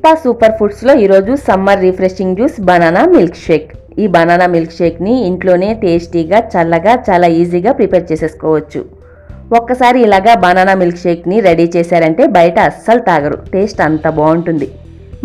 Pushpa super ఫుడ్స్లో ఈరోజు summer refreshing juice banana milk shake. ఈ banana milk షేక్ని ఇంట్లోనే టేస్టీగా చల్లగా చాలా ఈజీగా ప్రిపేర్ చేసేసుకోవచ్చు. ఒక్కసారి ఇలాగా బనానా మిల్క్ షేక్ని రెడీ చేశారంటే బయట అస్సలు తాగరు, టేస్ట్ అంత బాగుంటుంది.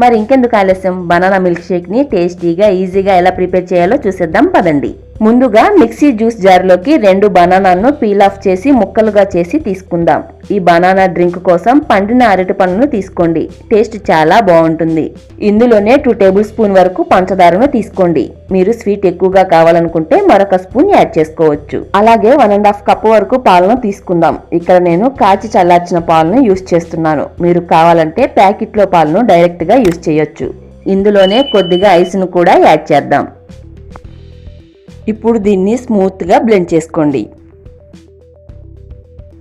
మరి ఇంకెందుకు ఆలస్యం, బనానా మిల్క్ షేక్ని టేస్టీగా ఈజీగా ఎలా ప్రిపేర్ చేయాలో చూసేద్దాం పదండి. ముందుగా మిక్సీ జ్యూస్ జార్లోకి 2 బనానాలను పీల్ ఆఫ్ చేసి ముక్కలుగా చేసి తీసుకుందాం. ఈ బనానా డ్రింక్ కోసం పండిన అరటి పండును తీసుకోండి, టేస్ట్ చాలా బాగుంటుంది. ఇందులోనే 2 టేబుల్ స్పూన్ వరకు పంచదారను తీసుకోండి. మీరు స్వీట్ ఎక్కువగా కావాలనుకుంటే మరొక స్పూన్ యాడ్ చేసుకోవచ్చు. అలాగే 1.5 కప్ వరకు పాలను తీసుకుందాం. ఇక్కడ నేను కాచి చల్లార్చిన పాలను యూస్ చేస్తున్నాను. మీరు కావాలంటే ప్యాకెట్లో పాలను డైరెక్ట్ గా యూస్ చేయొచ్చు. ఇందులోనే కొద్దిగా ఐస్ను కూడా యాడ్ చేద్దాం. ఇప్పుడు దీన్ని స్మూత్గా బ్లెండ్ చేసుకోండి.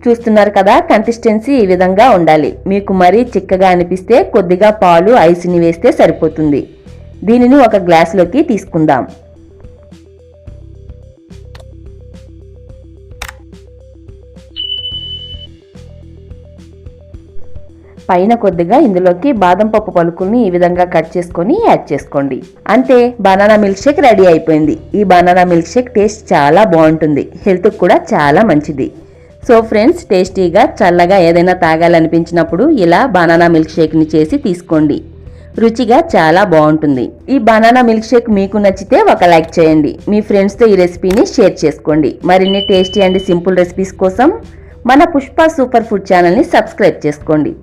చూస్తున్నారు కదా, కన్సిస్టెన్సీ ఈ విధంగా ఉండాలి. మీకు మరీ చిక్కగా అనిపిస్తే కొద్దిగా పాలు ఐస్ని వేస్తే సరిపోతుంది. దీనిని ఒక గ్లాసులోకి తీసుకుందాం. పైన కొద్దిగా ఇందులోకి బాదం పప్పు పలుకుల్ని ఈ విధంగా కట్ చేసుకొని యాడ్ చేసుకోండి. అంతే, బనానా మిల్క్ షేక్ రెడీ అయిపోయింది. ఈ బనానా మిల్క్ షేక్ టేస్ట్ చాలా బాగుంటుంది, హెల్త్కి కూడా చాలా మంచిది. సో ఫ్రెండ్స్, టేస్టీగా చల్లగా ఏదైనా తాగాలనిపించినప్పుడు ఇలా బనానా మిల్క్ షేక్ని చేసి తీసుకోండి. రుచిగా చాలా బాగుంటుంది. ఈ బనానా మిల్క్ షేక్ మీకు నచ్చితే ఒక లైక్ చేయండి. మీ ఫ్రెండ్స్తో ఈ రెసిపీని షేర్ చేసుకోండి. మరిన్ని టేస్టీ అండ్ సింపుల్ రెసిపీస్ కోసం మన పుష్ప సూపర్ ఫుడ్ ఛానల్ని సబ్స్క్రైబ్ చేసుకోండి.